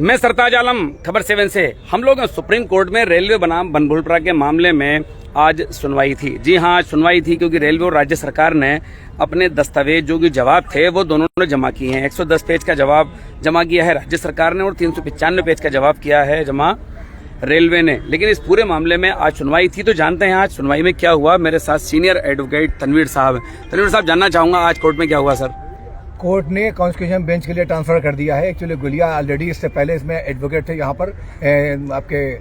मैं सरताज आलम, खबर 7 से। हम लोग सुप्रीम कोर्ट में रेलवे बनाम बनभूलपुरा के मामले में आज सुनवाई थी। जी हाँ, सुनवाई थी क्योंकि रेलवे और राज्य सरकार ने अपने दस्तावेज जो कि जवाब थे वो दोनों ने जमा किए हैं। 110 पेज का जवाब जमा किया है राज्य सरकार ने और 395 पेज का जवाब किया है जमा रेलवे ने। लेकिन इस पूरे मामले में आज सुनवाई थी, तो जानते हैं आज सुनवाई में क्या हुआ। मेरे साथ सीनियर एडवोकेट तनवीर साहब हैं। तनवीर साहब, जानना चाहूंगा आज कोर्ट में क्या हुआ। सर, कोर्ट ने कॉन्स्टिट्यूशन बेंच के लिए ट्रांसफर कर दिया है। एक्चुअली गुलिया ऑलरेडी इससे पहले इसमें एडवोकेट थे यहाँ पर आपके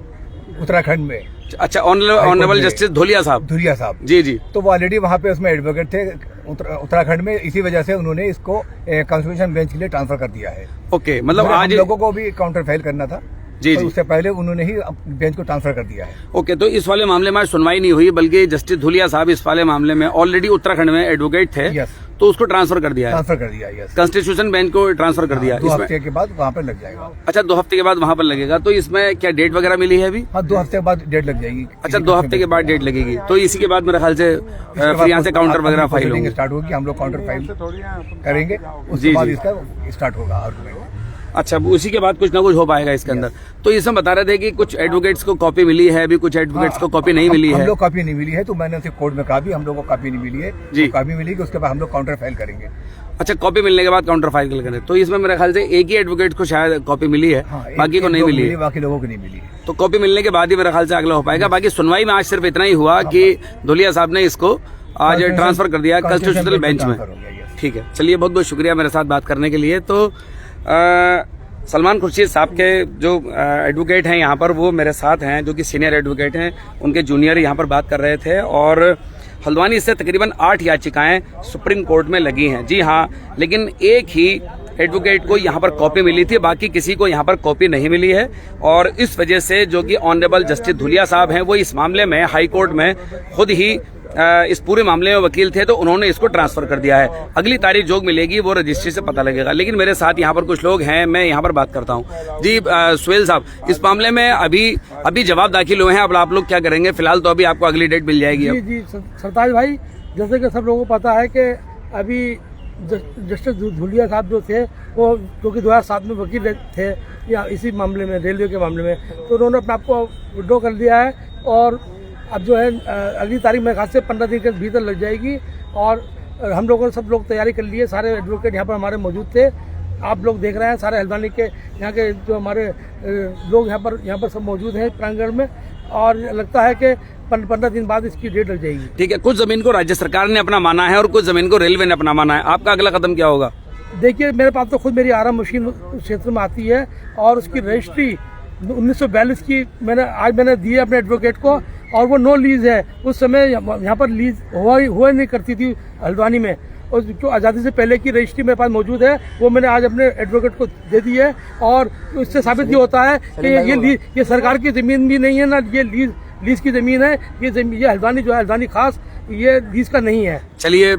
उत्तराखंड में। अच्छा, ऑनरेबल जस्टिस धुलिया साहब। जी जी। तो वो ऑलरेडी वहाँ पे उसमें एडवोकेट थे उत्तराखंड में, इसी वजह से उन्होंने इसको कॉन्स्टिट्यूशन बेंच के लिए ट्रांसफर कर दिया है। ओके, मतलब आज लोगों को भी काउंटर फाइल करना था। जी तो जी, उससे पहले उन्होंने ही बेंच को ट्रांसफर कर दिया है। ओके, तो इस वाले मामले में आज सुनवाई नहीं हुई, बल्कि जस्टिस धुलिया साहब इस वाले मामले में ऑलरेडी उत्तराखंड में एडवोकेट थे। यस, तो उसको ट्रांसफर कर दिया है। यस, कॉन्स्टिट्यूशन बेंच को ट्रांसफर कर दिया। 2 हफ्ते के बाद वहाँ पर लग जाएगा। अच्छा, 2 हफ्ते के बाद वहाँ पर लगेगा। तो इसमें क्या डेट वगैरह मिली है अभी? हाँ, 2 हफ्ते के बाद डेट लग जाएगी। अच्छा, 2 हफ्ते के बाद डेट लगेगी। तो इसी के बाद मेरे ख्याल से फिर यहाँ से काउंटर वगैरह फाइल होंगे, स्टार्ट होगी। हम लोग काउंटर फाइल करेंगे, उसके बाद इसका स्टार्ट होगा। अच्छा, उसी के बाद कुछ ना कुछ हो पाएगा इसके अंदर। तो इसमें बता रहे थे कि कुछ एडवोकेट्स को कॉपी मिली है, अभी कुछ एडवोकेट्स को कॉपी नहीं मिली है। हम लोग कॉपी नहीं मिली है, तो मैंने उसे कोर्ट में कहा भी हम लोग को कॉपी नहीं मिली है जी। तो कॉपी मिलेगी, उसके बाद हम लोग काउंटर फाइल करेंगे। अच्छा, कॉपी मिलने के बाद काउंटर फाइल करें। तो इसमें मेरे ख्याल से एक ही एडवोकेट को शायद कॉपी मिली है, बाकी को नहीं मिली है। बाकी लोगों को नहीं मिली है। तो कॉपी मिलने के बाद ही मेरे ख्याल से अगला हो पाएगा। बाकी सुनवाई में आज सिर्फ इतना ही हुआ कि धुलिया साहब ने इसको आज ट्रांसफर कर दिया कॉन्स्टिट्यूशनल बेंच में। ठीक है, चलिए, बहुत बहुत शुक्रिया मेरे साथ बात करने के लिए। तो सलमान खुर्शीद साहब के जो एडवोकेट हैं यहाँ पर, वो मेरे साथ हैं, जो कि सीनियर एडवोकेट हैं। उनके जूनियर यहाँ पर बात कर रहे थे और हल्द्वानी से तकरीबन 8 याचिकाएं सुप्रीम कोर्ट में लगी हैं। जी हाँ, लेकिन एक ही एडवोकेट को यहाँ पर कॉपी मिली थी, बाकी किसी को यहाँ पर कॉपी नहीं मिली है। और इस वजह से जो कि ऑनरेबल जस्टिस धुलिया साहब हैं, वो इस मामले में हाई कोर्ट में खुद ही इस पूरे मामले में वकील थे, तो उन्होंने इसको ट्रांसफर कर दिया है। अगली तारीख जो मिलेगी वो रजिस्ट्री से पता लगेगा। लेकिन मेरे साथ यहाँ पर कुछ लोग हैं, मैं यहाँ पर बात करता हूँ। जी सुहेल साहब, इस मामले में अभी जवाब दाखिल हुए हैं, अब आप लोग क्या करेंगे? फिलहाल तो अभी आपको अगली डेट मिल जाएगी। जी जी सरताज भाई, जैसे कि सब लोगों को पता है कि अभी जस्टिस धुलिया साहब जो थे, वो क्योंकि 2007 में वकील थे या इसी मामले में, रेलवे के मामले में, तो उन्होंने अपने आप को विड्रॉ कर दिया है। और अब जो है अगली तारीख मेरे ख्याल से 15 दिन के भीतर लग जाएगी। और हम लोगों ने सब लोग तैयारी कर ली है। सारे एडवोकेट यहाँ पर हमारे मौजूद थे, आप लोग देख रहे हैं। सारे हल्द्वानी के यहाँ के जो हमारे लोग यहाँ पर सब मौजूद हैं प्रांगण में। और लगता है कि 15 दिन बाद इसकी डेट लग जाएगी। ठीक है, कुछ जमीन को राज्य सरकार ने अपना माना है और कुछ जमीन को रेलवे ने अपना माना है। आपका अगला कदम क्या होगा? देखिए, मेरे पास तो खुद मेरी आराम मशीन क्षेत्र में आती है और उसकी रजिस्ट्री 1942 की मैंने दी है अपने एडवोकेट को, और वो नो लीज है। उस समय यहाँ पर लीज हुआ नहीं करती थी हल्द्वानी में, और जो आज़ादी से पहले की रजिस्ट्री मेरे पास मौजूद है, वो मैंने आज अपने एडवोकेट को दे दी है। और इससे साबित ये होता है कि ये सरकार की ज़मीन भी नहीं है ना, ये लीज की ज़मीन है। ये हल्द्वानी जो है, हल्द्वानी खास, ये लीज का नहीं है। चलिए,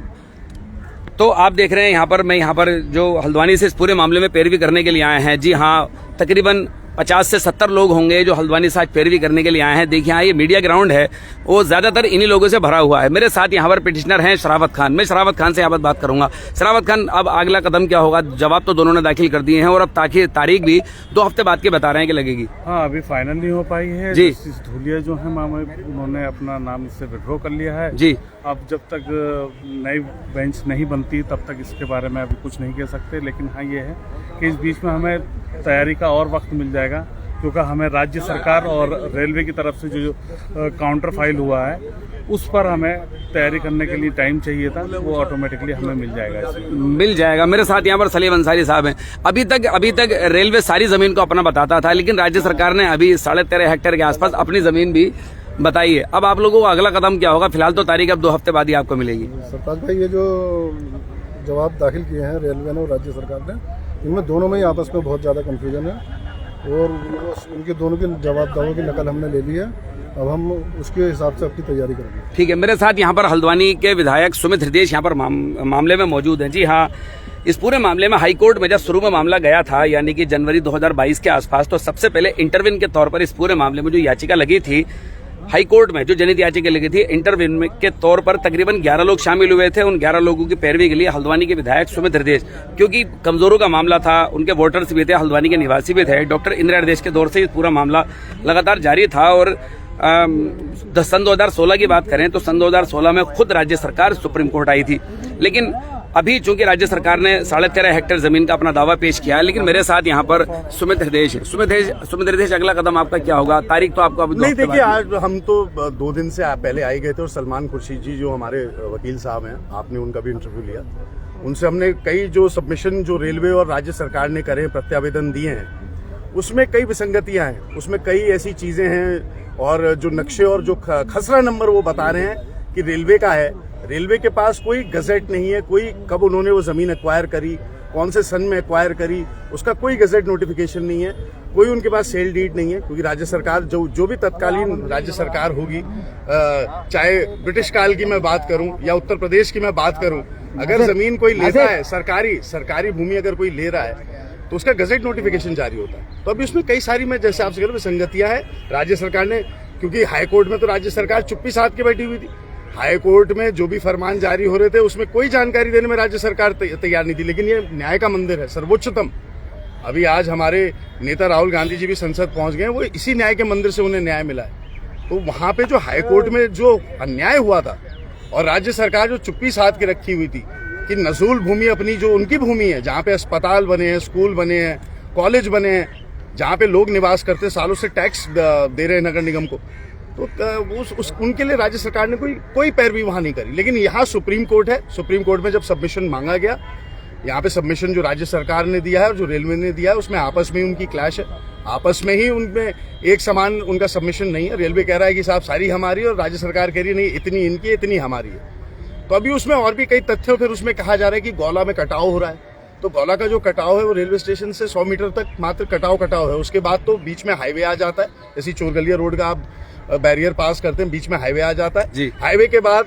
तो आप देख रहे हैं यहाँ पर, मैं यहाँ पर जो हल्द्वानी से इस पूरे मामले में पैरवी करने के लिए आए हैं। जी हाँ, तकरीबन 50 से 70 लोग होंगे जो हल्द्वानी से आज पैरवी करने के लिए आए हैं। देखिए, यहाँ ये मीडिया ग्राउंड है, वो ज्यादातर इन्हीं लोगों से भरा हुआ है। मेरे साथ यहाँ पर पिटिशनर हैं शरावत खान। मैं शरावत खान से यहाँ पर बात करूंगा। शरावत खान, अब अगला कदम क्या होगा? जवाब तो दोनों ने दाखिल कर दिए हैं और अब तारीख भी 2 हफ्ते बाद की बता रहे हैं कि लगेगी। हाँ, अभी फाइनल नहीं हो पाई है जी। धुलिया जो है उन्होंने अपना नाम इससे विड्रॉ कर लिया है जी। अब जब तक नई बेंच नहीं बनती तब तक इसके बारे में अभी कुछ नहीं कह सकते। लेकिन हाँ, ये है कि इस बीच में हमें तैयारी का और वक्त मिल जाएगा, क्योंकि हमें राज्य सरकार और रेलवे की तरफ से जो काउंटर फाइल हुआ है, उस पर हमें तैयारी करने के लिए टाइम चाहिए था, वो ऑटोमेटिकली हमें मिल जाएगा। इसमें मिल जाएगा। मेरे साथ यहाँ पर सलीम अंसारी साहब हैं। अभी तक रेलवे सारी जमीन को अपना बताता था, लेकिन राज्य सरकार ने अभी 13.5 हेक्टेयर के आसपास अपनी जमीन भी बताई है। अब आप लोगों को अगला कदम क्या होगा? फिलहाल तो तारीख अब 2 हफ्ते बाद ही आपको मिलेगी। सरताज भाई, ये जो जवाब दाखिल किए हैं रेलवे ने और राज्य सरकार ने, इनमें दोनों में ही आपस में बहुत ज़्यादा कन्फ्यूजन है और उनके दोनों के जवाब दावों की नकल हमने ले ली है। अब हम उसके हिसाब से अपनी तैयारी करेंगे। ठीक है, मेरे साथ यहाँ पर हल्द्वानी के विधायक सुमित हृदय यहाँ पर मामले में मौजूद हैं। जी हाँ, इस पूरे मामले में हाई कोर्ट में जब शुरू में मामला गया था, यानी कि जनवरी 2022 के आसपास, तो सबसे पहले इंटरव्यून के तौर पर इस पूरे मामले में जो याचिका लगी थी, हाई कोर्ट में जो जनहित याचिका लगी थी इंटरव्यू के तौर पर तकरीबन 11 लोग शामिल हुए थे। उन 11 लोगों की पैरवी के लिए हल्द्वानी के विधायक सुमित हृदयेश, क्योंकि कमजोरों का मामला था, उनके वोटर्स भी थे, हल्द्वानी के निवासी भी थे, डॉक्टर इंदिरा हृदयेश के दौर से पूरा मामला लगातार जारी था। और सन 2016 की बात करें तो सन 2016 में खुद राज्य सरकार सुप्रीम कोर्ट आई थी, लेकिन अभी चूंकि राज्य सरकार ने 13.5 हेक्टेयर जमीन का अपना दावा पेश किया है। लेकिन मेरे साथ यहाँ पर सुमित हृदयेश है। सुमित हृदयेश, अगला कदम आपका क्या होगा? तारीख तो आपको अभी नहीं, देखिए आज हम तो 2 दिन से पहले आई गए थे और सलमान खुर्शीद जी जो हमारे वकील साहब हैं, आपने उनका भी इंटरव्यू लिया, उनसे हमने कई जो सबमिशन जो रेलवे और राज्य सरकार ने करे प्रत्यावेदन दिए हैं उसमें कई विसंगतियां हैं, उसमें कई ऐसी चीजें हैं और जो नक्शे और जो खसरा नंबर वो बता रहे हैं कि रेलवे का है। रेलवे के पास कोई गजेट नहीं है, कोई कब उन्होंने वो जमीन एक्वायर करी, कौन से सन में एक्वायर करी, उसका कोई गजेट नोटिफिकेशन नहीं है, कोई उनके पास सेल डीड नहीं है। क्योंकि राज्य सरकार जो भी तत्कालीन राज्य सरकार होगी, चाहे ब्रिटिश काल की मैं बात करूं या उत्तर प्रदेश की मैं बात करूं, अगर जमीन कोई लेता है, सरकारी भूमि अगर कोई ले रहा है तो उसका गजेट नोटिफिकेशन जारी होता है। तो अभी उसमें कई सारी, मैं जैसे आपसे कह रहा हूं, विसंगतियां हैं। राज्य सरकार ने, क्योंकि हाई कोर्ट में तो राज्य सरकार चुप्पी साध के बैठी हुई थी, हाई कोर्ट में जो भी फरमान जारी हो रहे थे उसमें कोई जानकारी देने में राज्य सरकार तैयार नहीं थी। लेकिन ये न्याय का मंदिर है, सर्वोच्चतम। अभी आज हमारे नेता राहुल गांधी जी भी संसद पहुंच गए, वो इसी न्याय के मंदिर से उन्हें न्याय मिला है। तो वहां पे जो हाई कोर्ट में जो अन्याय हुआ था और राज्य सरकार जो चुप्पी साध के रखी हुई थी कि नजूल भूमि अपनी जो उनकी भूमि है, जहाँ पे अस्पताल बने हैं, स्कूल बने हैं, कॉलेज बने हैं, जहाँ पे लोग निवास करते, सालों से टैक्स दे रहे हैं नगर निगम को, तो उनके लिए राज्य सरकार ने कोई पैरवी वहां नहीं करी। लेकिन यहाँ सुप्रीम कोर्ट है, सुप्रीम कोर्ट में जब सबमिशन मांगा गया, यहाँ पे सबमिशन जो राज्य सरकार ने दिया है और जो रेलवे ने दिया है उसमें आपस में उनकी क्लैश है, आपस में ही उनमें एक समान उनका सबमिशन नहीं है। रेलवे कह रहा है कि साहब सारी हमारी, और राज्य सरकार कह रही है नहीं, इतनी इनकी, इतनी हमारी है। तो अभी उसमें और भी कई तथ्य, फिर उसमें कहा जा रहा है कि गौला में कटाव हो रहा है। तो गौला का जो कटाव है वो रेलवे स्टेशन से 100 मीटर तक मात्र कटाव है, उसके बाद तो बीच में हाईवे आ जाता है। जैसे चोरगलिया रोड का आप बैरियर पास करते हैं, बीच में हाईवे आ जाता है। हाईवे के बाद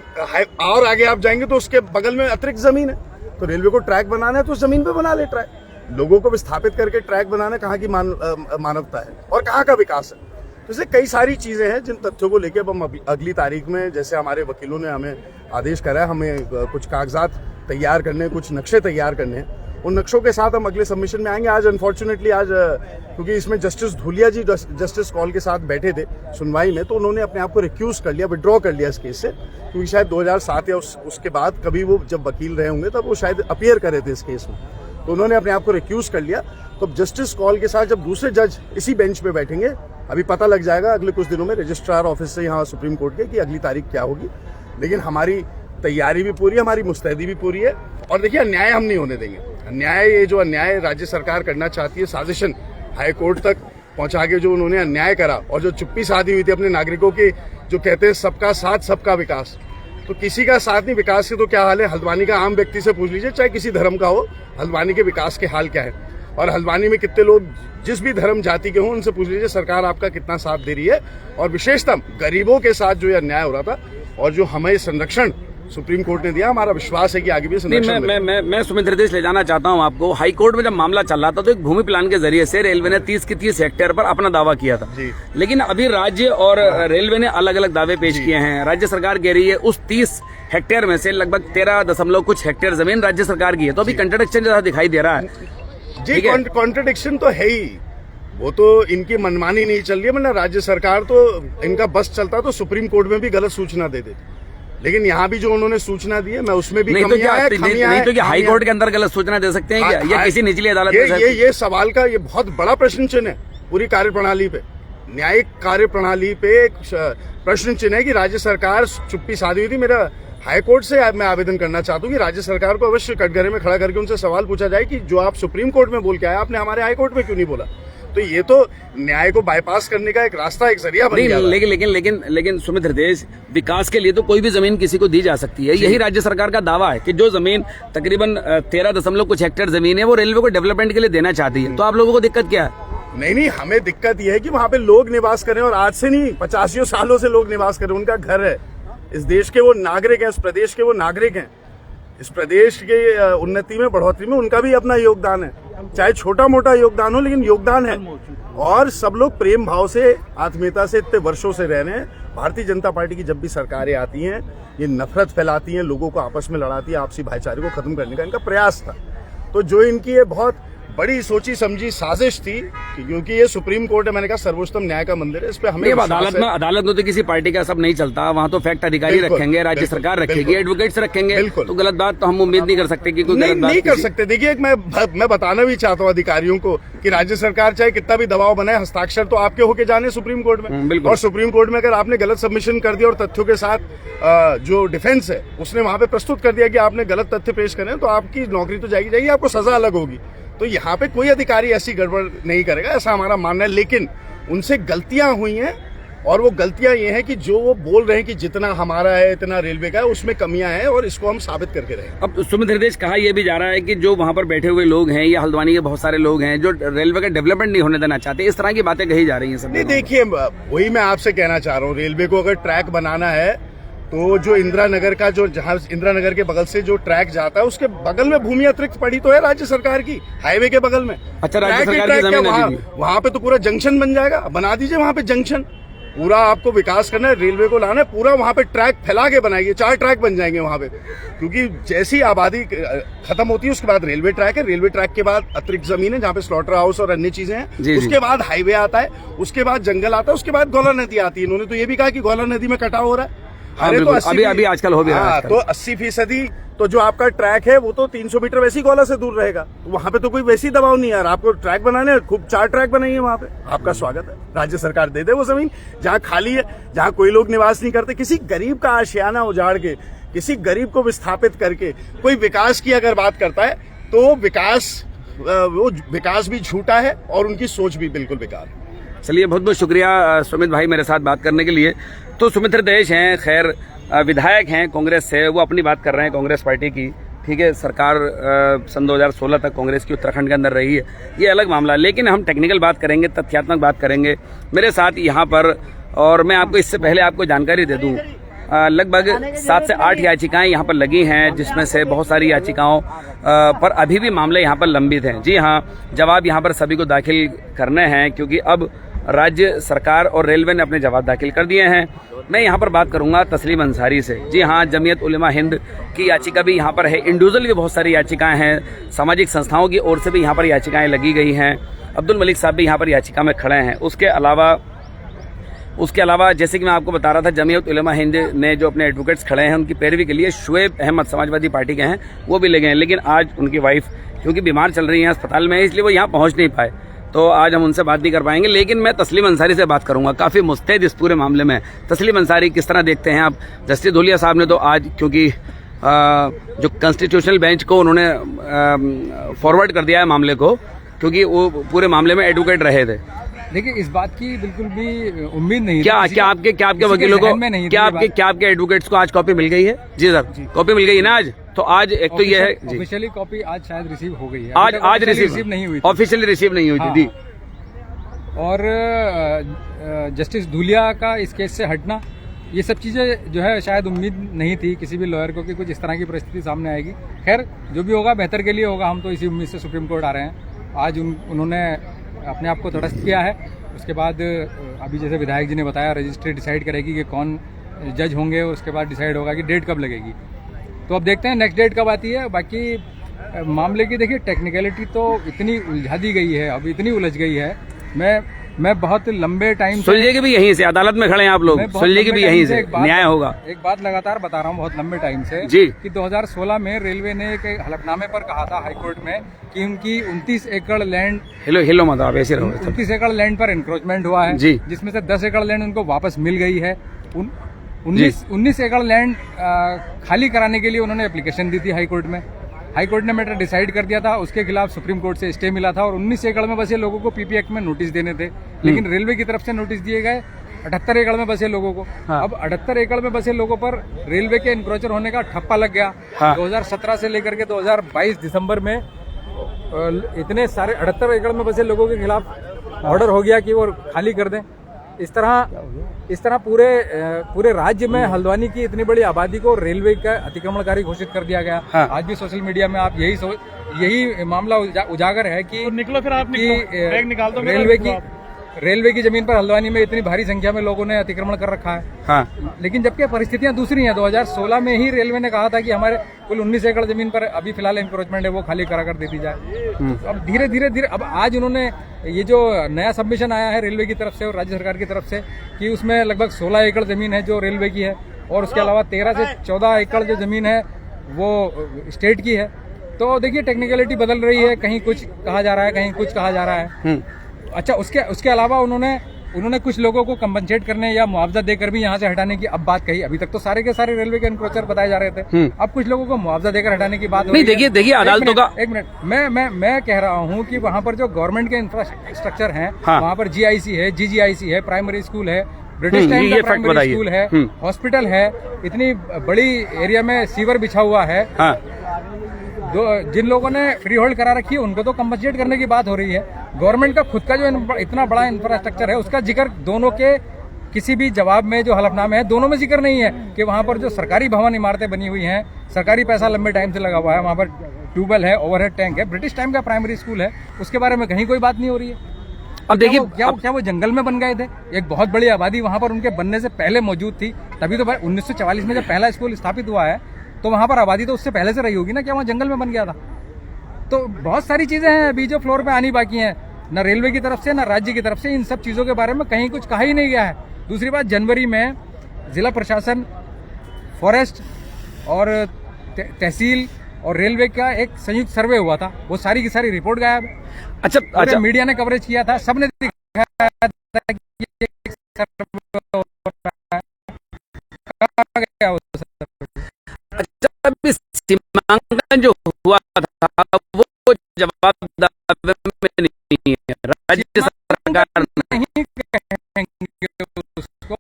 और आगे आप जाएंगे तो उसके बगल में अतिरिक्त जमीन है। तो रेलवे को ट्रैक बनाना है तो जमीन पे बना ले ट्रैक। लोगों को विस्थापित करके ट्रैक बनाना कहाँ की मानवता है और कहाँ का विकास है। तो ऐसे कई सारी चीजें हैं जिन तथ्यों को लेकर अब हम अगली तारीख में, जैसे हमारे वकीलों ने हमें आदेश करा है, हमें कुछ कागजात तैयार करने, कुछ नक्शे तैयार करने हैं, उन नक्शों के साथ हम अगले सबमिशन में आएंगे। आज अनफॉर्चुनेटली क्योंकि इसमें जस्टिस धूलिया जी जस्टिस कॉल के साथ बैठे थे सुनवाई में, तो उन्होंने अपने आप को रिक्यूज कर लिया, विड्रॉ कर लिया इस केस से, क्योंकि शायद 2007 या उसके बाद कभी वो जब वकील रहे होंगे तब वो शायद अपीयर करे थे इस केस में, तो उन्होंने अपने आप को रिक्यूज कर लिया। तो जस्टिस कॉल के साथ जब दूसरे जज इसी बेंच पे बैठेंगे, अभी पता लग जाएगा अगले कुछ दिनों में रजिस्ट्रार ऑफिस से यहाँ सुप्रीम कोर्ट के कि अगली तारीख क्या होगी। लेकिन हमारी तैयारी भी पूरी है, हमारी मुस्तैदी भी पूरी है। और देखिए, अन्याय हम नहीं होने देंगे। अन्याय, ये जो अन्याय राज्य सरकार करना चाहती है, साजिशन हाई कोर्ट तक पहुंचा के जो उन्होंने अन्याय करा और जो चुप्पी साधी हुई थी अपने नागरिकों की, जो कहते हैं सबका साथ सबका विकास, तो किसी का साथ नहीं, विकास के तो क्या हाल है, हल्द्वानी का आम व्यक्ति से पूछ लीजिए, चाहे किसी धर्म का हो, हल्द्वानी के विकास के हाल क्या है। और हल्द्वानी में कितने लोग जिस भी धर्म जाति के हों, उनसे पूछ लीजिए सरकार आपका कितना साथ दे रही है। और विशेषतः गरीबों के साथ जो ये अन्याय हो रहा था और जो हमें संरक्षण सुप्रीम कोर्ट ने दिया, हमारा विश्वास है कि आगे भी संरक्षण। मैं सुमित हृदयेश ले जाना चाहता हूं आपको। हाई कोर्ट में जब मामला चल रहा था तो एक भूमि प्लान के जरिए से रेलवे ने 30 की 30 हेक्टेयर पर अपना दावा किया था, लेकिन अभी राज्य और रेलवे ने अलग अलग दावे पेश किए हैं। राज्य सरकार कह रही है उस 30 हेक्टेयर में से लगभग 13 कुछ हेक्टेयर जमीन राज्य सरकार की है। तो अभी कंट्राडिक्शन जैसा दिखाई दे रहा है। जी, कॉन्ट्रडिक्शन तो है ही, वो तो इनकी मनमानी नहीं चल रही है, वरना राज्य सरकार तो इनका बस चलता तो सुप्रीम कोर्ट में भी गलत सूचना दे देती। लेकिन यहाँ भी जो उन्होंने सूचना दी है, मैं उसमें भी नहीं तो क्या हाई कोर्ट के अंदर गलत सूचना दे सकते हैं क्या, या किसी निचली अदालत? ये सवाल का ये बहुत बड़ा प्रश्न चिन्ह है पूरी कार्यप्रणाली पे, न्यायिक कार्यप्रणाली पे एक प्रश्न चिन्ह है कि राज्य सरकार चुप्पी साधी हुई थी। मेरा हाई कोर्ट से मैं आवेदन करना चाहता हूँ कि राज्य सरकार को अवश्य कटघरे में खड़ा करके उनसे सवाल पूछा जाए कि जो आप सुप्रीम कोर्ट में बोल के आए, आपने हमारे हाई कोर्ट में क्यों नहीं बोला। तो ये तो न्याय को बाईपास करने का एक रास्ता, एक जरिया बन गया। लेकिन सुमित हृदयेश, विकास के लिए तो कोई भी जमीन किसी को दी जा सकती है। यही राज्य सरकार का दावा है कि जो जमीन तकरीबन 13 कुछ हेक्टेयर जमीन है वो रेलवे को डेवलपमेंट के लिए देना चाहती है। तो आप लोगों को दिक्कत क्या है? नहीं, हमें दिक्कत यह है कि वहाँ पे लोग निवास करें, और आज से नहीं 85 सालों से लोग निवास करें, उनका घर है, इस देश के वो नागरिक हैं, इस प्रदेश के वो नागरिक हैं, इस प्रदेश के उन्नति में, बढ़ोतरी में उनका भी अपना योगदान है, चाहे छोटा मोटा योगदान हो, लेकिन योगदान है। और सब लोग प्रेम भाव से, आत्मीयता से इतने वर्षों से रह रहे हैं, भारतीय जनता पार्टी की जब भी सरकारें आती हैं ये नफरत फैलाती हैं, लोगों को आपस में लड़ाती है, आपसी भाईचारे को खत्म करने का इनका प्रयास था। तो जो इनकी ये बहुत बड़ी सोची समझी साजिश थी क्योंकि ये सुप्रीम कोर्ट है, मैंने कहा सर्वोच्चम न्याय का मंदिर है, इस पे हमें अदालत में तो किसी पार्टी का सब नहीं चलता, वहाँ तो फैक्ट अधिकारी रखेंगे, राज्य सरकार रखेगी, एडवोकेट्स रखेंगे, तो गलत बात तो हम उम्मीद नहीं कर सकते कि कोई गलत बात नहीं कर सकते। देखिए मैं बताना भी चाहता हूँ अधिकारियों को कि राज्य सरकार चाहे कितना भी दबाव बनाए, हस्ताक्षर तो आपके होके जाने सुप्रीम कोर्ट में, और सुप्रीम कोर्ट में अगर आपने गलत सबमिशन कर दिया और तथ्यों के साथ जो डिफेंस है उसने वहां पे प्रस्तुत कर दिया कि आपने गलत तथ्य पेश करे तो आपकी नौकरी तो जाएगी, आपको सजा अलग होगी। तो यहाँ पे कोई अधिकारी ऐसी गड़बड़ नहीं करेगा, ऐसा हमारा मानना है। लेकिन उनसे गलतियां हुई हैं और वो गलतियां ये हैं कि जो वो बोल रहे हैं कि जितना हमारा है इतना रेलवे का है, उसमें कमियां हैं और इसको हम साबित करके रहे। अब सुमित हृदय कहा यह भी जा रहा है कि जो वहां पर बैठे हुए लोग हैं या हल्द्वानी के बहुत सारे लोग हैं जो रेलवे का डेवलपमेंट नहीं होने देना चाहते, इस तरह की बातें कही जा रही हैं। सब नहीं, देखिए वही मैं आपसे कहना चाह रहा हूँ, रेलवे को अगर ट्रैक बनाना है तो जो इंदिरा नगर का जहां इंदिरा नगर के बगल से जो ट्रैक जाता है उसके बगल में भूमि अतिरिक्त पड़ी तो है राज्य सरकार की, हाईवे के बगल में। अच्छा, राज्य सरकार की जमीन है, वहां पे तो पूरा जंक्शन बन जाएगा, बना दीजिए वहां पे जंक्शन। पूरा आपको विकास करना है, रेलवे को लाना है, पूरा वहां पे ट्रैक फैला के बनाइए, 4 ट्रैक बन जाएंगे वहां पे, क्योंकि जैसी आबादी खत्म होती है उसके बाद रेलवे ट्रैक है, रेलवे ट्रैक के बाद अतिरिक्त जमीन है जहाँ पे स्लॉटर हाउस और अन्य चीजें हैं, उसके बाद हाईवे आता है, उसके बाद जंगल आता है, उसके बाद गौला नदी आती है। इन्होंने तो ये भी कहा कि गौला नदी में कटाव हो रहा है। अरे तो अभी आजकल हो भी रहा है। तो 80% तो जो आपका ट्रैक है वो तो 300 मीटर वैसी गौला से दूर रहेगा, तो वहां पे तो कोई वैसी दबाव नहीं है। आपको ट्रैक बनाने खूब 4 ट्रैक बनाइए वहां पे, आपका स्वागत है। राज्य सरकार दे दे वो जमीन जहां खाली है, जहां कोई लोग निवास नहीं करते। किसी गरीब का आशियाना उजाड़ के, किसी गरीब को विस्थापित करके कोई विकास की अगर बात करता है तो वो विकास भी झूठा है और उनकी सोच भी बिल्कुल बेकार है। चलिए, बहुत बहुत शुक्रिया सुमित भाई मेरे साथ बात करने के लिए। तो सुमित हृदय हैं, खैर विधायक हैं कांग्रेस से, वो अपनी बात कर रहे हैं कांग्रेस पार्टी की। ठीक है, सरकार सन 2016 तक कांग्रेस की उत्तराखंड के अंदर रही है, ये अलग मामला। लेकिन हम टेक्निकल बात करेंगे, तथ्यात्मक बात करेंगे मेरे साथ यहाँ पर। और मैं आपको इससे पहले आपको जानकारी दे दूँ, लगभग 7 से 8 याचिकाएं यहाँ पर लगी हैं, जिसमें से बहुत सारी याचिकाओं पर अभी भी मामले यहाँ पर लंबित हैं। जी हाँ, जवाब यहाँ पर सभी को दाखिल करने हैं, क्योंकि अब राज्य सरकार और रेलवे ने अपने जवाब दाखिल कर दिए हैं। मैं यहाँ पर बात करूँगा तस्लीम अंसारी से। जी हाँ, जमीयत उलेमा हिंद की याचिका भी यहाँ पर है, इंडिविजुअल भी बहुत सारी याचिकाएं हैं, सामाजिक संस्थाओं की ओर से भी यहाँ पर याचिकाएं लगी गई हैं। अब्दुल मलिक साहब भी यहाँ पर याचिका में खड़े हैं। उसके अलावा जैसे कि मैं आपको बता रहा था, जमीयत उलेमा हिंद ने जो अपने एडवोकेट्स खड़े हैं उनकी पैरवी के लिए शुएब अहमद समाजवादी पार्टी के हैं, वो भी लगे हैं। लेकिन आज उनकी वाइफ क्योंकि बीमार चल रही हैं अस्पताल में, इसलिए वो यहाँ पहुँच नहीं पाए, तो आज हम उनसे बात नहीं कर पाएंगे। लेकिन मैं तस्लीम अंसारी से बात करूंगा, काफ़ी मुस्तैद इस पूरे मामले में। तस्लीम अंसारी, किस तरह देखते हैं आप? जस्टिस धूलिया साहब ने तो आज, क्योंकि जो कॉन्स्टिट्यूशनल बेंच को उन्होंने फॉरवर्ड कर दिया है मामले को, क्योंकि वो पूरे मामले में एडवोकेट रहे थे। देखिए, इस बात की बिल्कुल भी उम्मीद नहीं क्या आपके वकीलों को, क्या आपके एडवोकेट्स को आज कॉपी मिल गई है? जी सर, कॉपी मिल गई है ना आज? तो आज एक तो ये है, ऑफिशियली कॉपी आज शायद रिसीव हो गई है, आज रिसीव नहीं हुई, ऑफिशियली रिसीव नहीं हुई थी। दी और जस्टिस धूलिया का इस केस से हटना, ये सब चीज़ें जो है शायद उम्मीद नहीं थी किसी भी लॉयर को कि कुछ इस तरह की परिस्थिति सामने आएगी। खैर, जो भी होगा बेहतर के लिए होगा, हम तो इसी उम्मीद से सुप्रीम कोर्ट आ रहे हैं। आज उन्होंने अपने आप को तटस्थ किया है। उसके बाद अभी जैसे विधायक जी ने बताया, रजिस्ट्री डिसाइड करेगी कि कौन जज होंगे, उसके बाद डिसाइड होगा कि डेट कब लगेगी। तो अब देखते हैं नेक्स्ट डेट कब आती है। बाकी मामले की देखिए टेक्निकलिटी तो इतनी उलझा दी गई है, अब इतनी उलझ गई है। मैं बहुत लंबे टाइम से, सुलझेगी भी यहीं से, अदालत में खड़े हैं आप लोग, सुलझेगी भी यहीं से, न्याय होगा। एक बात लगातार बता रहा हूँ बहुत लंबे टाइम से जी, कि 2016 में रेलवे ने एक हलफनामे पर कहा था हाईकोर्ट में कि उनकी 29 एकड़ लैंड, हिलो मत आप, ऐसे रहो, 29 एकड़ लैंड पर एनक्रोचमेंट हुआ है जी, जिसमें से 10 एकड़ लैंड उनको वापस मिल गई है। 19 एकड़ लैंड खाली कराने के लिए उन्होंने एप्लीकेशन दी थी हाईकोर्ट में। हाईकोर्ट ने मैटर डिसाइड कर दिया था, उसके खिलाफ सुप्रीम कोर्ट से स्टे मिला था और 19 एकड़ में बसे लोगों को पीपी एक्ट में नोटिस देने थे, लेकिन रेलवे की तरफ से नोटिस दिए गए 78 एकड़ में बसे लोगों को। हाँ। अब 78 एकड़ में बसे लोगों पर रेलवे के एनक्रोचर होने का ठप्पा लग गया। हाँ। 2017 से लेकर के 2022 दिसंबर में इतने सारे 78 एकड़ में बसे लोगों के खिलाफ ऑर्डर हो गया कि वो खाली कर दें। इस तरह पूरे राज्य में हल्द्वानी की इतनी बड़ी आबादी को रेलवे का अतिक्रमणकारी घोषित कर दिया गया। हाँ। आज भी सोशल मीडिया में आप यही मामला उजागर है कि तो निकलो फिर आप निकाल दो रेलवे की रेलवे की जमीन पर हल्द्वानी में इतनी भारी संख्या में लोगों ने अतिक्रमण कर रखा है। हाँ लेकिन जबकि परिस्थितियां दूसरी हैं। 2016 में ही रेलवे ने कहा था कि हमारे कुल 19 एकड़ जमीन पर अभी फिलहाल इंक्रोचमेंट है, वो खाली करा कर दे दी जाए। तो अब धीरे धीरे अब आज उन्होंने ये जो नया सबमिशन आया है रेलवे की तरफ से और राज्य सरकार की तरफ से कि उसमें लगभग 16 एकड़ जमीन है जो रेलवे की है और उसके अलावा 13 से 14 एकड़ जो जमीन है वो स्टेट की है। तो देखिए टेक्निकलिटी बदल रही है, कहीं कुछ कहा जा रहा है, कहीं कुछ कहा जा रहा है। अच्छा, उसके अलावा उन्होंने कुछ लोगों को कंपनसेट करने या मुआवजा देकर भी यहाँ से हटाने की अब बात कही। अभी तक तो सारे के सारे रेलवे के एनक्रोचर बताए जा रहे थे, अब कुछ लोगों को मुआवजा देकर हटाने की बात नहीं। देखिए अदालतों का एक मिनट मैं कह रहा हूँ कि वहाँ पर जो गवर्नमेंट के इंफ्रास्ट्रक्चर है, वहाँ पर GIC है, GGIC है, प्राइमरी स्कूल है, ब्रिटिश टाइम का प्राइमरी स्कूल है, हॉस्पिटल है, इतनी बड़ी एरिया में सीवर बिछा हुआ है। जिन लोगों ने फ्री होल्ड करा रखी है उनको तो कंपनसेट करने की बात हो रही है। गवर्नमेंट का खुद का जो इतना बड़ा इंफ्रास्ट्रक्चर है उसका जिक्र दोनों के किसी भी जवाब में जो हलफनामे है दोनों में जिक्र नहीं है कि वहाँ पर जो सरकारी भवन इमारतें बनी हुई हैं, सरकारी पैसा लंबे टाइम से लगा हुआ है, वहाँ पर ट्यूबवेल है, ओवरहेड टैंक है, ब्रिटिश टाइम का प्राइमरी स्कूल है, उसके बारे में कहीं कोई बात नहीं हो रही है। अब देखिए क्या वो जंगल में बन गए थे? एक बहुत बड़ी आबादी वहाँ पर उनके बनने से पहले मौजूद थी, तभी तो 1944 में जब पहला स्कूल स्थापित हुआ है तो वहां पर आबादी तो उससे पहले से रही होगी ना, क्या वहां जंगल में बन गया था? तो बहुत सारी चीजें हैं अभी जो फ्लोर पे आनी बाकी हैं, न रेलवे की तरफ से न राज्य की तरफ से इन सब चीजों के बारे में कहीं कुछ कहा ही नहीं गया है। दूसरी बात, जनवरी में जिला प्रशासन, फॉरेस्ट और तहसील और रेलवे का एक संयुक्त सर्वे हुआ था, वो सारी की सारी रिपोर्ट गायब है। अच्छा, मीडिया ने कवरेज किया था, सबने दिखाया था कि सीमांकन जो हुआ था वो जवाब में नहीं है, राज्य सरकार नहीं उसको।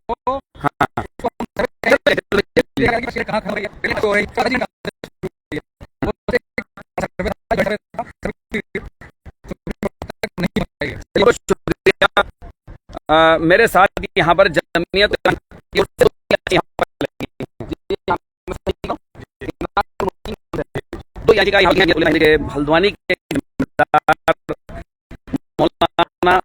बहुत शुक्रिया। मेरे साथ यहाँ पर जमीयत दो याचिका हल्द्वानी के मौलाना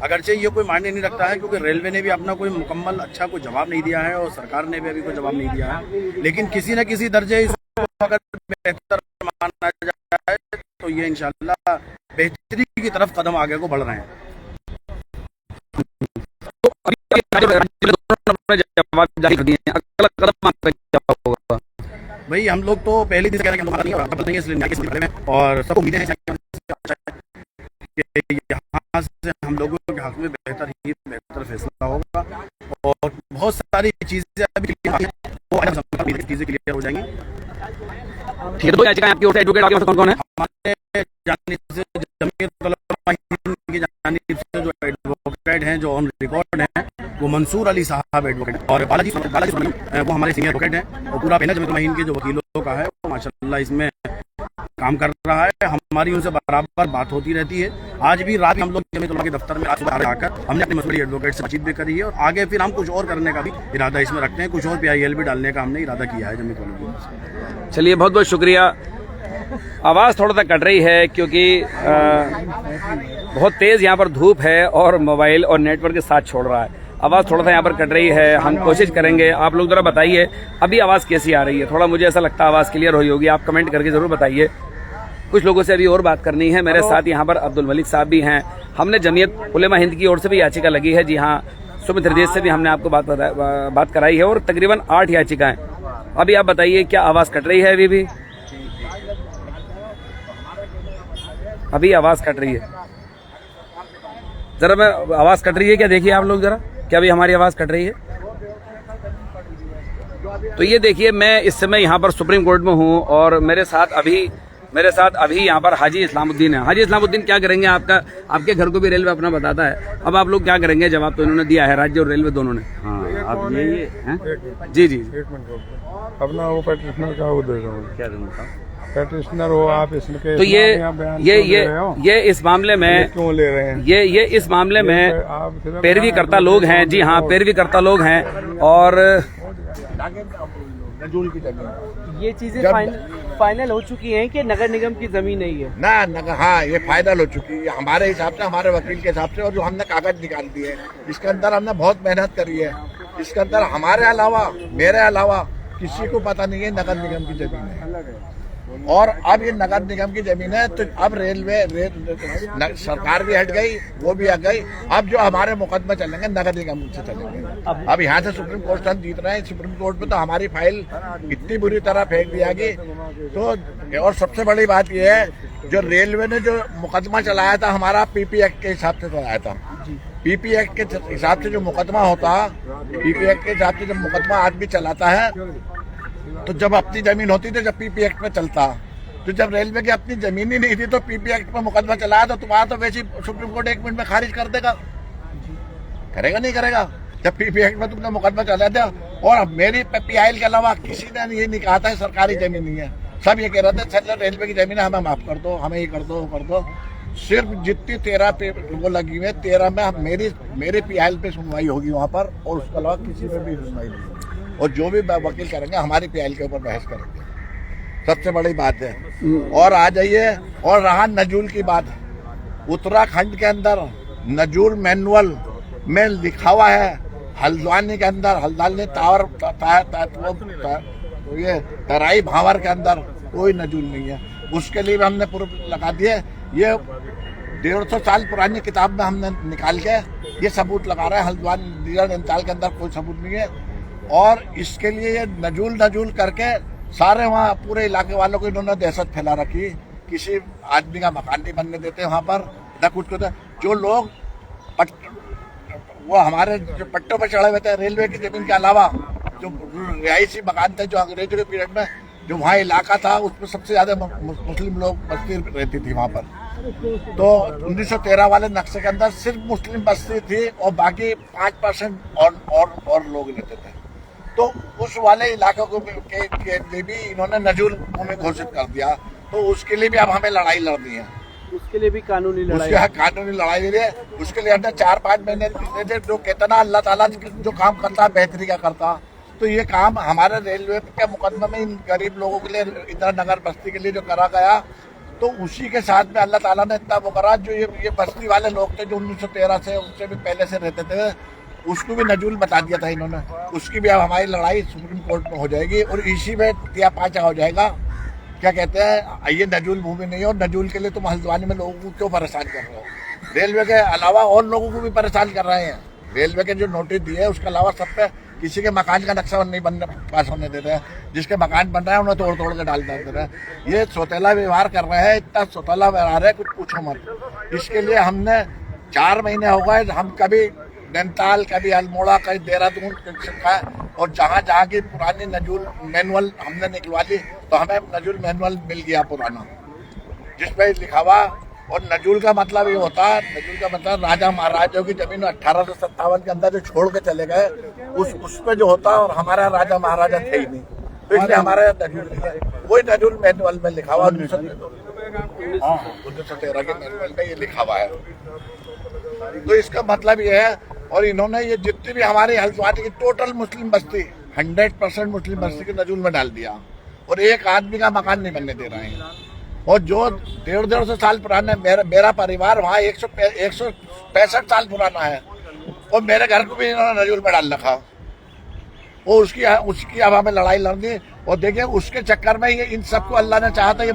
अगरचे ये कोई मायने नहीं रखता है क्योंकि रेलवे ने भी अपना कोई मुकम्मल अच्छा कोई जवाब नहीं दिया है और सरकार ने भी अभी कोई जवाब नहीं दिया है, लेकिन किसी न किसी दर्जे इसको अगर बेहतर माना जाए तो ये इंशाल्लाह बेहतरी की तरफ कदम आगे को बढ़ रहे हैं। तो जवाब जारी कर दिए, अगला कदम भाई हम लोग तो पहले दिन कह रहे हैं इसलिए और सब उम्मीदें हैं कि यहाँ से हम लोगों के हक में बेहतर फैसला होगा और बहुत सारी चीजें अभी चीजें क्लियर हो जाएंगी। ठीक है, दो याचिकाएं आपकी ओर से एडवोकेट आपके कौन है? हमारे जानिब से जमीयत उलमा हिंद की जानिब से जो एडवोकेट हैं जो ऑन रिकॉर्ड हैं वो मंसूर अली साहब एडवोकेट और बालाजी वो हमारे सीनियर एडवोकेट हैं और पूरा पैनल जमीयत उलमा हिंद के जो वकीलों का है वो माशाल्लाह इसमें काम कर रहा है। हमारी उनसे बराबर बात होती रहती है। आज भी रात हम लोग जमीयत उलमा के दफ्तर में आज सुबह आकर हमने अपने मसूरी एडवोकेट से बातचीत भी करी है और आगे फिर हम कुछ और करने का भी इरादा इसमें रखते हैं, कुछ और PIL भी डालने का हमने इरादा किया है जमीयत उलमा। चलिए, बहुत बहुत शुक्रिया। आवाज़ थोड़ा सा कट रही है क्योंकि बहुत तेज़ यहाँ पर धूप है और मोबाइल और नेटवर्क के साथ छोड़ रहा है। आवाज़ थोड़ा सा यहाँ पर कट रही है, हम कोशिश करेंगे। आप लोग ज़रा बताइए अभी आवाज़ कैसी आ रही है, थोड़ा मुझे ऐसा लगता है आवाज़ क्लियर हुई होगी, आप कमेंट करके ज़रूर बताइए। कुछ लोगों से अभी और बात करनी है। मेरे साथ यहाँ पर अब्दुल मलिक साहब भी हैं। हमने जमीयत उलमा हिंद की ओर से भी याचिका लगी है, जी हाँ, सुमित हृदय से भी हमने आपको बात कराई है और तकरीबन 8 याचिकाएं। अभी आप बताइए क्या आवाज़ कट रही है? अभी भी अभी आवाज़ कट रही है, ज़रा मैं आवाज़ कट रही है क्या? देखिए आप लोग ज़रा, क्या अभी हमारी आवाज़ कट रही है? तो ये देखिए, मैं इस समय यहाँ पर सुप्रीम कोर्ट में हूँ और मेरे साथ अभी मेरे साथ अभी यहाँ पर हाजी इस्लामुद्दीन है। हाजी इस्लामुद्दीन, क्या करेंगे? आपके घर को भी रेलवे अपना बताता है, अब आप लोग क्या करेंगे? जवाब तो इन्होंने दिया है, राज्य और रेलवे दोनों ने। हाँ, अब ये हैं? जी जी, अपना वो पेटिशनर का वो दे दो, क्या दूंगा? पेटिशनर हो आप इसके। तो ये इस मामले में क्यों ले रहे हैं? ये इस मामले में पैरवी करता लोग हैं। जी हाँ, पैरवी करता लोग हैं। और नजूल की जमीन ये चीजें फाइनल हो चुकी हैं कि नगर निगम की जमीन नहीं है ना नगर, हाँ ये फाइनल हो चुकी है हमारे हिसाब से, हमारे वकील के हिसाब से। और जो हमने कागज निकाल दिए इसके अंदर हमने बहुत मेहनत करी है। इसके अंदर हमारे अलावा, मेरे अलावा किसी को पता नहीं है नगर निगम की जमीन है। और अब ये नगर निगम की जमीन है, तो अब सरकार भी हट गई, वो भी हट गई। अब जो हमारे मुकदमे चलेंगे नगर निगम से चलेंगे। अब यहाँ से सुप्रीम कोर्ट हम जीत रहे हैं। सुप्रीम कोर्ट में तो हमारी फाइल इतनी बुरी तरह फेंक दिया गई। तो और सबसे बड़ी बात ये है, जो रेलवे ने जो मुकदमा चलाया था हमारा पीपी एक्ट के हिसाब से चलाया था। पीपी एक्ट के हिसाब से जो मुकदमा होता, पीपी एक्ट के हिसाब से जब मुकदमा आदमी चलाता है तो जब अपनी जमीन होती थी, जब पीपी एक्ट में चलता, तो जब रेलवे की अपनी जमीन ही नहीं थी तो पीपी एक्ट में मुकदमा चलाया तो तुम्हारा तो वैसे सुप्रीम कोर्ट 1 मिनट में खारिज कर देगा। करेगा नहीं करेगा? जब पीपी एक्ट में तुमने मुकदमा चलाया था। और मेरी पीआईएल के अलावा किसी ने ये नहीं कहा था सरकारी जमीन नहीं है। सब ये कह रहे थे चल रेलवे की जमीन है, हमें माफ कर दो, हमें ये कर दो, वो कर दो। सिर्फ जितनी 13 पे वो लगी हुई है, 13 में मेरी पीआईएल पे सुनवाई होगी वहाँ पर, और उसके अलावा किसी पे भी सुनवाई नहीं होगी। और जो भी वकील करेंगे हमारी पीआईएल के ऊपर बहस करेंगे, सबसे बड़ी बात है। और आ जाइए, और रहा नजूल की बात, उत्तराखंड के अंदर नजूल मैनुअल में लिखा हुआ है। हल्द्वानी के अंदर, हल्द्वानी टावर ये तराई भावर के अंदर कोई नजूल नहीं है। उसके लिए भी हमने प्रूफ लगा दिए। ये 150 साल पुरानी किताब में हमने निकाल के ये सबूत लगा रहे हैं। हल्द्वानी दिगर नैनीताल के अंदर कोई सबूत नहीं है। और इसके लिए ये नजूल करके सारे वहाँ पूरे इलाके वालों को इन्होंने दहशत फैला रखी। किसी आदमी का मकान नहीं बनने देते वहाँ पर, न कुछ होता। जो लोग वो हमारे जो पट्टों पर चढ़े हुए थे रेलवे की जमीन के अलावा, जो रिहायशी मकान थे जो अंग्रेजों के पीरियड में जो वहाँ इलाका था, उसमें सबसे ज्यादा मुस्लिम लोग बस्ती रहती थी वहाँ पर। तो 1913 वाले नक्शे के अंदर सिर्फ मुस्लिम बस्ती थी और बाकी 5% और लोग रहते थे। तो उस वाले इलाकों के लिए भी इन्होंने नजूल भूमि घोषित कर दिया। तो उसके लिए भी अब हमें लड़ाई लड़नी है। उसके लिए भी कानूनी लड़ाई, कानूनी लड़ाई ले रही है। उसके लिए हमने 4-5 महीने जो कहता ना अल्लाह ताला जो काम करता है बेहतरी का करता, तो ये काम हमारे रेलवे के मुकदमे में इन गरीब लोगों के लिए, इधर नगर बस्ती के लिए जो करा गया, तो उसी के साथ में अल्लाह ताला ने इतना वो करा। जो ये बस्ती वाले लोग थे जो 1913 से उससे भी पहले से रहते थे, उसको भी नजूल बता दिया था इन्होंने। उसकी भी अब हमारी लड़ाई सुप्रीम कोर्ट में हो जाएगी और इसी में 3-5 हो जाएगा। क्या कहते हैं, ये नजूल भूमि नहीं है और नजूल के लिए तुम हल्द्वानी में लोगों को क्यों परेशान कर रहे हो? रेलवे के अलावा और लोगों को भी परेशान कर रहे हैं। रेलवे के जो नोटिस दिए उसके अलावा सब पे किसी के मकान का नक्शा नहीं पास होने दे रहे हैं। जिसके मकान बन रहा है उन्हें तोड़ के डाल दे रहे हैं। ये सौतेला व्यवहार कर रहे हैं, इतना सौतेला व्यवहार है कुछ पूछो मत। इसके लिए हमने 4 महीने हो गए, हम कभी नैनीताल, कभी अल्मोड़ा, कभी देहरादून, और जहाँ की पुरानी नजूल मैनुअल हमने निकलवा ली, तो हमें नजूल मैनुअल मिल गया पुराना, जिसमें लिखा हुआ। और नजूल का मतलब ये होता है, नजूल का मतलब राजा महाराजाओं की जमीन 1857 के अंदर जो छोड़ के चले गए, उस पे जो होता है। और हमारा राजा महाराजा थे ही नहीं, तो इसलिए हमारा नजूल नहीं है। वही नजूल मैनुअल में लिखा हुआ 1913 के मैनुअल में ये लिखा हुआ है। तो इसका मतलब ये है। और इन्होंने ये जितनी भी हमारी हल्द्वानी की टोटल मुस्लिम बस्ती 100% मुस्लिम बस्ती के नजूल में डाल दिया और एक आदमी का मकान नहीं बनने दे रहे हैं। और जो 150 साल पुराना, मेरा परिवार वहाँ 165 साल पुराना है और मेरे घर को भी इन्होंने नजूल में डाल रखा। और उसकी अब हमें लड़ाई लड़नी। और देखिए उसके चक्कर में ये इन सबको अल्लाह ने चाहा था ये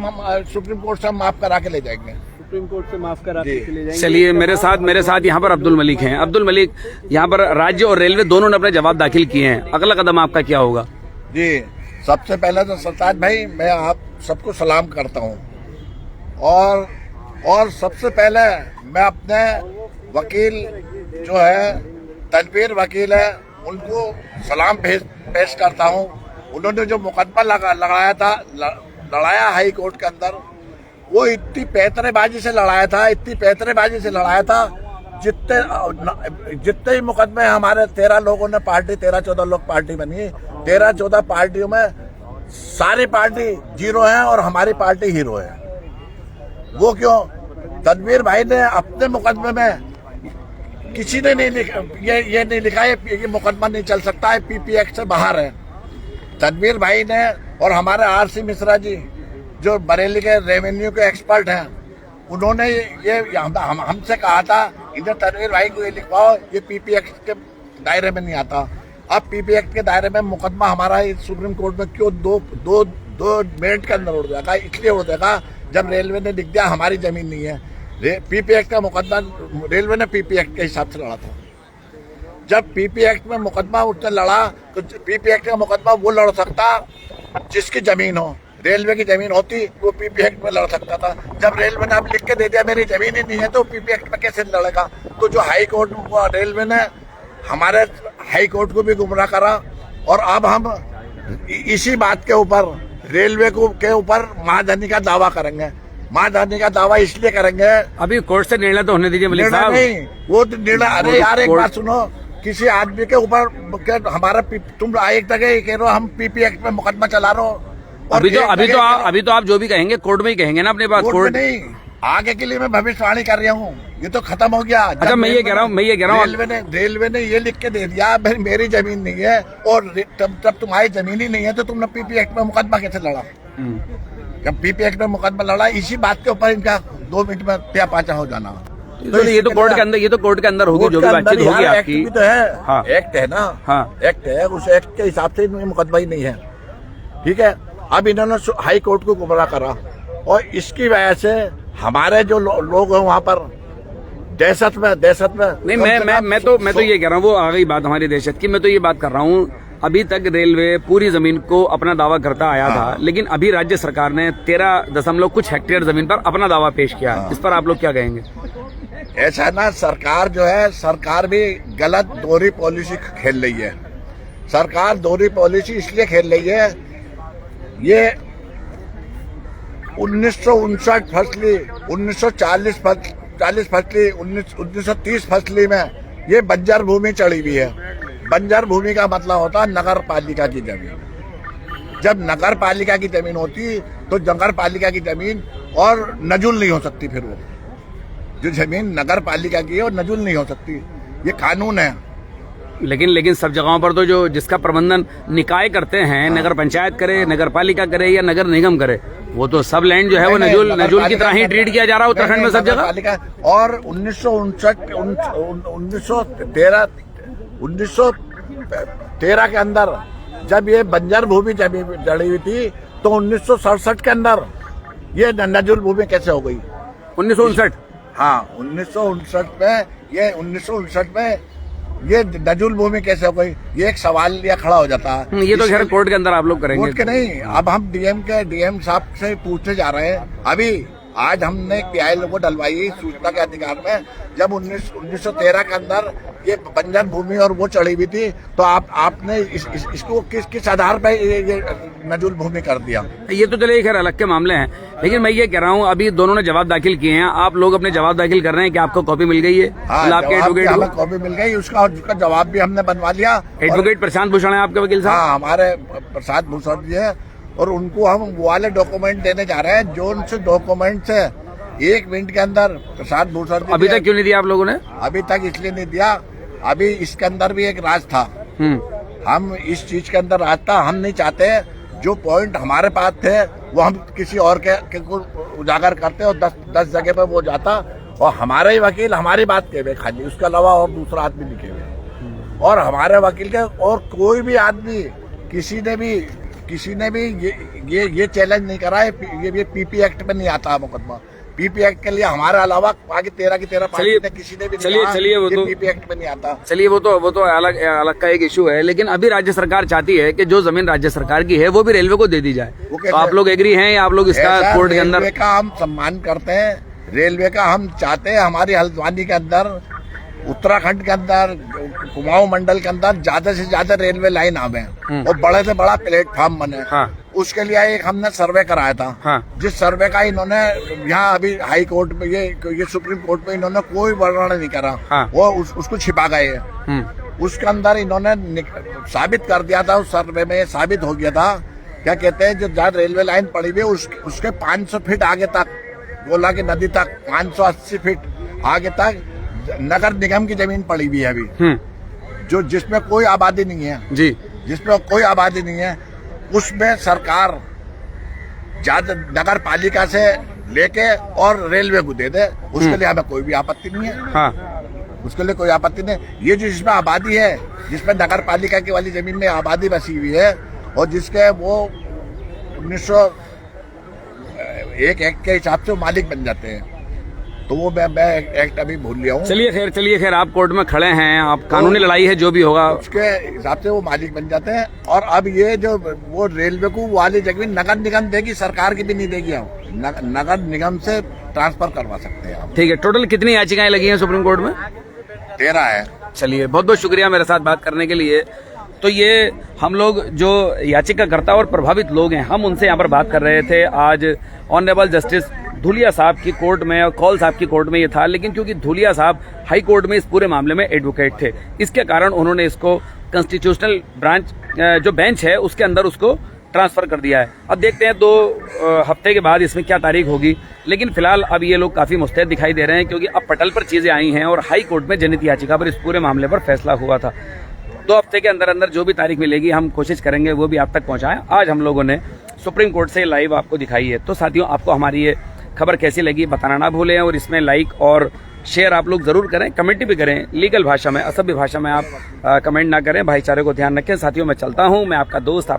सुप्रीम कोर्ट से हम माफ करा के ले जाएंगे। सुप्रीम कोर्ट से माफ करा के ले जाएंगे। चलिए, मेरे साथ यहाँ पर अब्दुल मलिक हैं। अब्दुल मलिक, यहाँ पर राज्य और रेलवे दोनों ने अपने जवाब दाखिल किए हैं, अगला कदम आपका क्या होगा? जी, सबसे पहले तो सरताज भाई मैं आप सबको सलाम करता हूँ। और सबसे पहले मैं अपने वकील जो है तनवीर वकील है उनको सलाम पेश करता हूँ। उन्होंने जो मुकदमा लगाया था, लड़ाया हाई कोर्ट के अंदर, वो इतनी पैतरेबाजी से लड़ाया था, इतनी पैतरेबाजी से लड़ाया था, जितने ही मुकदमे हमारे 13 लोगों ने पार्टी 13-14 लोग पार्टी बनी, 13-14 पार्टियों में सारी पार्टी जीरो है और हमारी पार्टी हीरो है। वो क्यों? तनवीर भाई ने अपने मुकदमे में किसी ने नहीं लिखा, ये नहीं लिखा ये मुकदमा नहीं चल सकता है, पीपी एक्ट से बाहर है। तनवीर भाई ने और हमारे आरसी मिश्रा जी जो बरेली के रेवेन्यू के एक्सपर्ट हैं, उन्होंने ये हमसे कहा था इधर तनवीर भाई को ये लिखवाओ, ये पीपी एक्ट के दायरे में नहीं आता। अब पीपी एक्ट के दायरे में मुकदमा हमारा सुप्रीम कोर्ट में क्यों दो मिनट के अंदर उड़ जाएगा? इसलिए उड़ जाएगा जब रेलवे ने लिख दिया हमारी जमीन नहीं है। पीपी एक्ट का मुकदमा रेलवे ने पीपी एक्ट के हिसाब से लड़ा था। जब पीपी एक्ट में मुकदमा उसने लड़ा तो पीपी एक्ट का मुकदमा वो लड़ सकता जिसकी जमीन हो। रेलवे की जमीन होती वो पीपी एक्ट में लड़ सकता था। जब रेलवे ने अब लिख के दे दिया मेरी जमीन ही नहीं है तो पीपी एक्ट में कैसे लड़ेगा? तो जो हाई कोर्ट रेलवे ने हमारे हाई कोर्ट को भी गुमराह करा और अब हम इसी बात के ऊपर रेलवे के ऊपर महाधनी का दावा करेंगे। महाधनी का दावा इसलिए करेंगे, अभी कोर्ट से निर्णय तो होने दीजिए मलिक साहब। नहीं वो निर्णय, अरे यार एक बात सुनो, किसी आदमी के ऊपर हमारा तुम एक जगह कह रहे हो हम पीपी एक्ट में मुकदमा चला रहे हो। अभी तो आप जो भी कहेंगे कोर्ट में ही कहेंगे ना अपने बात। कोर्ट नहीं, आगे के लिए मैं भविष्यवाणी कर रहा हूँ, ये तो खत्म हो गया। अच्छा मैं ये कह रहा हूँ रेलवे ने ये लिख के दे दिया मेरी जमीन नहीं है और जब तुम्हारी जमीन ही नहीं है तो तुमने पीपी एक्ट में मुकदमा कैसे लड़ा? जब पीपी एक्ट में मुकदमा लड़ा इसी बात के ऊपर इनका 2 मिनट में त्या पाचा हो जाना। तो ये तो कोर्ट के अंदर होगी जो भी बातचीत होगी आपकी। एक्ट भी तो है, हाँ। एक्ट है ना, हाँ। एक्ट है, उस एक्ट के हिसाब से मुकदमा ही नहीं है। ठीक है, अब इन्होंने हाई कोर्ट को गुमराह करा और इसकी वजह से हमारे जो लोग हैं वहाँ पर दहशत में नहीं। मैं तो ये कह रहा हूँ, वो आ गई बात हमारी दहशत की। मैं तो ये बात कर रहा हूँ अभी तक रेलवे पूरी जमीन को अपना दावा करता आया था, लेकिन अभी राज्य सरकार ने 13 कुछ हेक्टेयर जमीन पर अपना दावा पेश किया। इस पर आप लोग क्या कहेंगे? ऐसा ना, सरकार जो है, सरकार भी गलत दोहरी पॉलिसी खेल रही है। सरकार दोहरी पॉलिसी इसलिए खेल रही है, ये 1959 फसली, 1940 फसली, 1930 फसली में ये बंजर भूमि चढ़ी हुई है। बंजर भूमि का मतलब होता है नगर पालिका की जमीन। जब नगर पालिका की जमीन होती तो नगर पालिका की जमीन और नजुल नहीं हो सकती। फिर वो जो जमीन नगर पालिका की है और नजुल नहीं हो सकती, ये कानून है। लेकिन सब जगहों पर तो जो जिसका प्रबंधन निकाय करते हैं, नगर पंचायत करे, नगर पालिका करे या नगर निगम करे, वो तो सब लैंड जो है वो नजुल की तरह ही ट्रीट किया जा रहा है उत्तराखंड में सब जगह। और 1913 के अंदर जब ये बंजर भूमि जड़ी हुई थी तो 1967 के अंदर ये नजुल भूमि कैसे हो गई? 1959? हाँ, 1959 में ये नजुल भूमि कैसे हो गई? ये एक सवाल लिया खड़ा हो जाता है। ये तो खैर कोर्ट के अंदर आप लोग करेंगे। कोर्ट के नहीं, अब हम डीएम साहब से पूछने जा रहे हैं। अभी आज हमने पीआईएल को डलवाई सूचना के अधिकार में, जब 1913 के अंदर ये बंजर भूमि और वो चढ़ी हुई थी तो आपने इसको किस आधार पर ये नजुल भूमि कर दिया? ये तो चलिए खैर अलग के मामले हैं, लेकिन मैं ये कह रहा हूँ अभी दोनों ने जवाब दाखिल किए हैं, आप लोग अपने जवाब दाखिल कर रहे हैं कि आपको कॉपी मिल गई है? हाँ, आपके एडवोकेट हमें कॉपी मिल गई, उसका जवाब भी हमने बनवा लिया। एडवोकेट प्रशांत भूषण है आपके वकील साहब? हाँ, हमारे प्रशांत भूषण जी है और उनको हम वो वाले डॉक्यूमेंट देने जा रहे हैं जो उनसे डॉक्यूमेंट से 1 मिनट के अंदर प्रशांत भूषण। अभी तक क्यों नहीं दिया आप लोगों ने? अभी तक इसलिए नहीं दिया, अभी इसके अंदर भी एक राज था। हम इस चीज के अंदर राज था, हम नहीं चाहते जो पॉइंट हमारे पास थे वो हम किसी और के को उजागर करते और 10 जगह पे वो जाता और हमारे ही वकील हमारी बात कहे हुए खाली, उसके अलावा और दूसरा आदमी लिखे हुए। और हमारे वकील के और कोई भी आदमी किसी ने भी ये चैलेंज नहीं करा है, ये पीपी एक्ट में नहीं आता मुकदमा। पीपी एक्ट के लिए हमारे अलावा बाकी 13 की 13 पार्टी ने किसी ने भी चलिए वो तो पीपी एक्ट में नहीं आता। चलिए वो तो अलग का एक इशू है, लेकिन अभी राज्य सरकार चाहती है कि जो जमीन राज्य सरकार की है वो भी रेलवे को दे दी जाए। तो आप लोग एग्री हैं या आप लोग इसका कोर्ट के अंदर? रेलवे का हम सम्मान करते हैं, रेलवे का हम चाहते हैं हमारी हल्द्वानी के अंदर उत्तराखंड के अंदर कुमाऊं मंडल के अंदर ज्यादा से ज्यादा रेलवे लाइन आवे और बड़े से बड़ा प्लेटफॉर्म बने। हाँ। उसके लिए एक हमने सर्वे कराया था। हाँ। जिस सर्वे का इन्होंने यहाँ अभी हाई कोर्ट में ये सुप्रीम कोर्ट में इन्होंने कोई वर्णन नहीं करा। हाँ। वो उसको छिपा गए। उसके अंदर इन्होंने साबित कर दिया था, उस सर्वे में साबित हो गया था, क्या कहते हैं, जो जहाँ रेलवे लाइन पड़ी हुई है उसके 500 फीट आगे तक, गोला की नदी तक 580 फीट आगे तक नगर निगम की जमीन पड़ी हुई है अभी, जो जिसमें कोई आबादी नहीं है जी, जिसमें कोई आबादी नहीं है। उसमें सरकार ज्यादा नगर पालिका से लेके और रेलवे को दे दे, उसके लिए हमें कोई भी आपत्ति नहीं है। हाँ। उसके लिए कोई आपत्ति नहीं। ये जो जिसमें आबादी है, जिसमें नगर पालिका की वाली जमीन में आबादी बसी हुई है और जिसके वो 1901 एक्ट के हिसाब से मालिक बन जाते हैं, तो वो मैं एक्ट अभी भूल लिया हूँ। चलिए खैर आप कोर्ट में खड़े हैं, आप कानूनी लड़ाई है जो भी होगा उसके हिसाब से वो मालिक बन जाते हैं। और अब ये जो वो रेलवे को वाली जमीन नगर निगम देगी, सरकार की भी नहीं देगी। नगर निगम से ट्रांसफर करवा सकते हैं आप। ठीक है। टोटल कितनी याचिकाएं लगी हैं सुप्रीम कोर्ट में? 13 है। चलिए, बहुत बहुत शुक्रिया मेरे साथ बात करने के लिए। तो ये हम लोग जो याचिकाकर्ता और प्रभावित लोग हैं, हम उनसे यहाँ पर बात कर रहे थे। आज ऑनरेबल जस्टिस धुलिया साहब की कोर्ट में और कौल साहब की कोर्ट में ये था, लेकिन क्योंकि धुलिया साहब हाई कोर्ट में इस पूरे मामले में एडवोकेट थे, इसके कारण उन्होंने इसको कॉन्स्टिट्यूशनल ब्रांच जो बेंच है उसके अंदर उसको ट्रांसफर कर दिया है। अब देखते हैं 2 हफ्ते के बाद इसमें क्या तारीख होगी, लेकिन फिलहाल अब ये लोग काफी मुस्तैद दिखाई दे रहे हैं, क्योंकि अब पटल पर चीजें आई हैं और हाई कोर्ट में जनहित याचिका पर इस पूरे मामले पर फैसला हुआ था। 2 हफ्ते के अंदर अंदर जो भी तारीख मिलेगी हम कोशिश करेंगे वो भी आप तक पहुंचाएं। आज हम लोगों ने सुप्रीम कोर्ट से लाइव आपको दिखाई है। तो साथियों, आपको हमारी ये खबर कैसी लगी बताना ना भूलें, और इसमें लाइक और शेयर आप लोग जरूर करें, कमेंट भी करें। लीगल भाषा में, असभ्य भाषा में आप कमेंट ना करें। भाईचारे को ध्यान रखें। साथियों, मैं चलता हूं, मैं आपका दोस्त